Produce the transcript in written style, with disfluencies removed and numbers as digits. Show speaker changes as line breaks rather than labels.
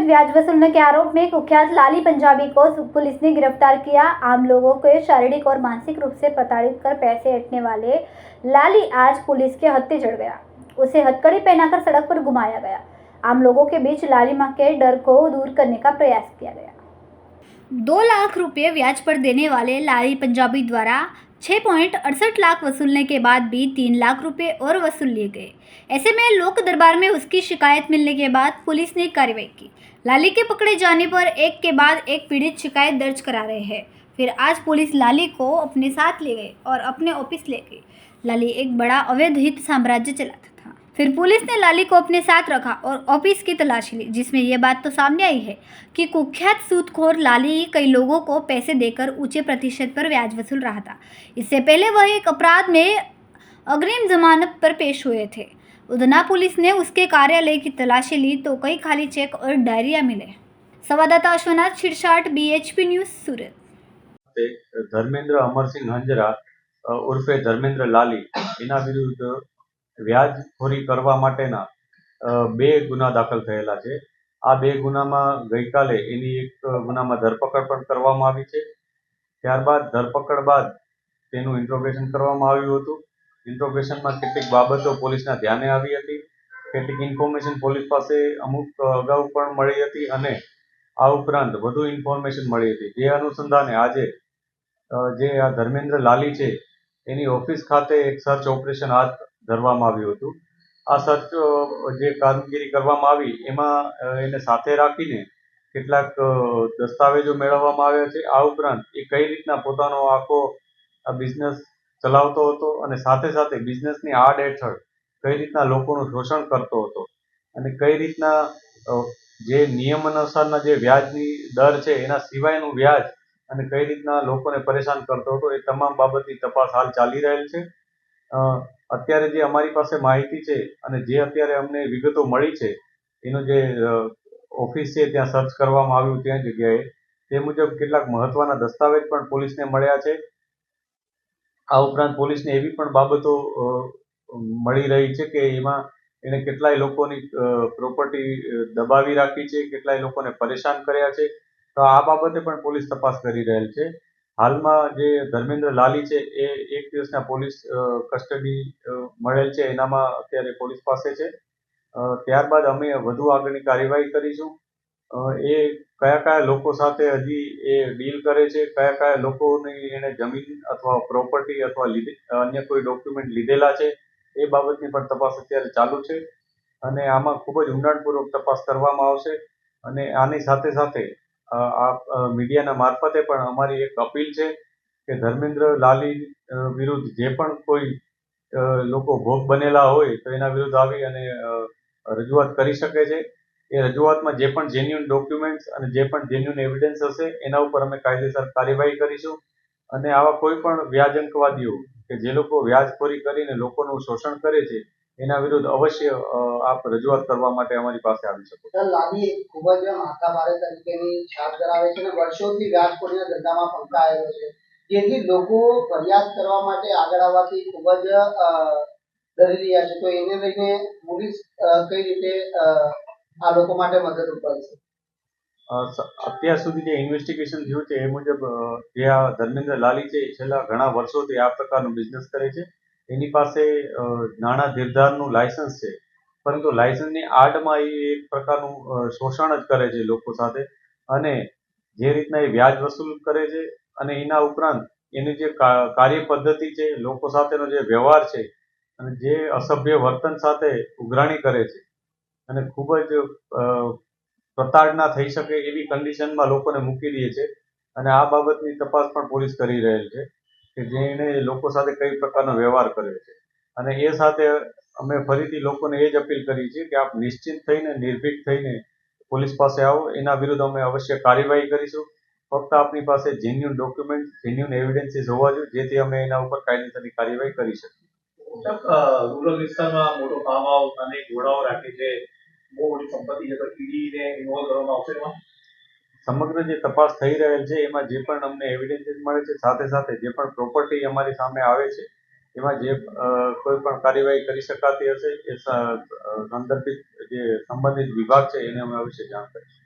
ब्याज वसूलने के आरोप में कुख्यात लाली पंजाबी को पुलिस ने गिरफ्तार किया। आम लोगों को शारीरिक और मानसिक रूप से प्रताड़ित कर पैसे ऐंठने वाले लाली आज पुलिस के हत्थे चढ़ गया। उसे हथकड़ी पहनाकर सड़क पर घुमाया गया। आम लोगों के बीच लाली मां के डर को दूर करने का प्रयास किया गया। 2 लाख रुपए ब्याज पर देने वाले लाली पंजाबी द्वारा 6.68 लाख वसूलने के बाद भी 3 लाख रुपए और वसूल लिए गए। ऐसे में लोक दरबार में उसकी शिकायत मिलने के बाद पुलिस ने कार्रवाई की। लाली के पकड़े जाने पर एक के बाद एक पीड़ित शिकायत दर्ज करा रहे हैं। फिर आज पुलिस लाली को अपने साथ ले गए और अपने ऑफिस ले गई। लाली एक बड़ा अवैध हित साम्राज्य चलाता था। फिर पुलिस ने लाली को अपने साथ रखा और ऑफिस की तलाशी ली, जिसमें यह बात तो सामने आई है कि कुख्यात सूदखोर लाली कई लोगों को पैसे देकर ऊंचे प्रतिशत पर ब्याज वसूल रहा था। इससे पहले वह एक अपराध में अग्रिम जमानत पर पेश हुए थे। उधना पुलिस ने उसके कार्यालय की तलाशी ली तो कई खाली चेक और डायरिया मिले। संवाददाता अश्वनाथ छिड़साट, BHP न्यूज, सूरत।
धर्मेंद्र अमरसिंह हंजरा उर्फे धर्मेंद्र लाली एना विरुद्ध व्याजखोरी करवा माटेना 2 गुना दाखल थयेला छे। आ 2 गुनामां गईकाले एनी एक गुनामां धरपकड़ पण करवामां आवी छे। त्यारबाद धरपकड़ बाद तेनुं इंट्रोगेशन करवामां आव्युं हतुं। इंट्रोगेशनमां કેટલીક બાબતો પોલીસના ધ્યાને આવી હતી, કેટલીક ઇન્ફોર્મેશન પોલીસ પાસે અમુક અગાઉ પણ મળી હતી અને આ ઉપરાંત વધુ ઇન્ફોર્મેશન મળી હતી, જે અનુસંધાને આજે જે આ ધર્મેન્દ્ર લાલી છે એની ઓફિસ ખાતે એક સર્ચ ઓપરેશન હાથ ધરવામાં આવ્યું હતું। આ સર્ચ જે કામગીરી કરવામાં આવી એમાં એને સાથે રાખીને કેટલાક દસ્તાવેજો મેળવવામાં આવ્યા છે। આ ઉપરાંત એ કઈ રીતના પોતાનો આખો બિઝનેસ ચલાવતો હતો અને સાથે સાથે બિઝનેસની આડ હેઠળ કઈ રીતના લોકોનું શોષણ કરતો હતો અને કઈ રીતના જે નિયમ અનુસારના જે વ્યાજની દર છે એના સિવાયનું વ્યાજ અને કઈ રીતના લોકોને પરેશાન કરતો હતો એ તમામ બાબતની તપાસ હાલ ચાલી રહેલ છે। અત્યારે જે અમારી પાસે માહિતી છે અને જે અત્યારે અમને વિગતો મળી છે એનો જે ઓફિસ છે ત્યાં સર્ચ કરવામાં આવ્યું ત્યાં જગ્યાએ તે મુજબ કેટલાક મહત્વના દસ્તાવેજ પણ પોલીસને મળ્યા છે। આ ઉપરાંત પોલીસને એવી પણ બાબતો મળી રહી છે કે એમાં એને કેટલાય લોકોની પ્રોપર્ટી દબાવી રાખી છે, કેટલાય લોકોને પરેશાન કર્યા છે। તો આ બાબતે પણ પોલીસ તપાસ કરી રહેલ છે। હાલમાં જે ધર્મેન્દ્ર લાલી છે એ 1 દિવસના પોલીસ કસ્ટડી મળેલ છે, એનામાં અત્યારે પોલીસ પાસે છે। ત્યારબાદ અમે વધુ આગળની કાર્યવાહી કરીશું। એ કયા કયા લોકો સાથે હજી એ ડીલ કરે છે, કયા કયા લોકોની એને જમીન अथवा પ્રોપર્ટી अथवा अन्य कोई डॉक्यूमेंट लीधेला છે એ બાબતની પણ તપાસ અત્યારે ચાલુ છે અને આમાં ખૂબ જ ઊંડાણપૂર્વક તપાસ કરવામાં આવશે। અને આની સાથે સાથે આ મીડિયાના મારફતે પણ અમારી એક અપીલ છે કે ધર્મેન્દ્ર લાલી વિરુદ્ધ જે પણ કોઈ લોકો ભોગ બનેલા હોય તો એના વિરુદ્ધ આવી અને રજૂઆત કરી શકે છે। એ રજૂઆતમાં જે પણ જેન્યુઅન ડોક્યુમેન્ટ્સ અને જે પણ જેન્યુઅન એવિડન્સ હશે એના ઉપર અમે કાયદેસર કાર્યવાહી કરીશું અને આવા કોઈ પણ વ્યાજંકવાદીઓ કે જે લોકો વ્યાજખોરી કરીને લોકોનું શોષણ કરે છે એના વિરુદ્ધ અવશ્ય આપ રજૂઆત કરવા માટે અમારી પાસે આવી શકો છો।
લાલી ખૂબ જ માથાભારે તરીકેની છાપ ધરાવે છે અને વર્ષોથી વ્યાજખોરીના ધંધામાં પંકાયેલો છે, જેથી લોકો ફરિયાદ કરવા માટે આગળ આવવાથી ખૂબ જ ડરી રહ્યા છે। તો એને લઈને પોલીસ કઈ રીતે આ લોકો માટે મદદરૂપ કરશે?
અત્યાર સુધી જે ઇન્વેસ્ટિગેશન થયું છે એ મુજબ જે આ ધર્મેન્દ્ર લાલી છે છેલ્લા ઘણા વર્ષોથી આ પ્રકારનું બિઝનેસ કરે છે। એની પાસે નાણાં ધીરધારનું લાયસન્સ છે, પરંતુ લાયસન્સની આડમાં એ એક પ્રકારનું શોષણ જ કરે છે લોકો સાથે અને જે રીતના એ વ્યાજ વસૂલ કરે છે અને એના ઉપરાંત એની જે કાર્ય પદ્ધતિ છે, લોકો સાથેનો જે વ્યવહાર છે અને જે અસભ્ય વર્તન સાથે ઉઘરાણી કરે છે અને ખૂબ જ પ્રતાડના થઈ શકે એવી કન્ડિશનમાં લોકોને મૂકી દે છે અને આ બાબતની તપાસ પણ પોલીસ કરી રહેલ છે કે જેણે લોકો સાથે કઈ પ્રકારનો વ્યવહાર કર્યો છે। અને એ સાથે અમે ફરીથી લોકોને એ જ અપીલ કરી છે કે આપ નિશ્ચિત થઈને નિર્ભીક થઈને પોલીસ પાસે આવો, એના વિરુદ્ધ અમે અવશ્ય કાર્યવાહી કરીશું। ફક્ત આપની પાસે જેન્યુઅન ડોક્યુમેન્ટ, જેન્યુઅન એવિડન્સીસ હોવા જોઈએ જેથી અમે એના ઉપર કાયદેસરની કાર્યવાહી કરી શકીએ।
રૂરલ વિસ્તારમાં મોટો ફાર્મ હાઉસ અને ઘોડાઓ રાખે છે, બહુ મોટી સંપત્તિ છે, તો ઈડીને ઇન્વોલ્વ કરવામાં આવશે એમાં?
સમગ્ર જે તપાસ થઈ રહેલ છે એમાં જે પણ અમને એવિડન્સીસ મળે છે, સાથે સાથે જે પણ પ્રોપર્ટી અમારી સામે આવે છે એમાં જે કોઈ પણ કાર્યવાહી કરી શકાતી હશે એ સંદર્ભિત જે સંબંધિત વિભાગ છે એને અમે અવશ્ય જાણ કરીશું।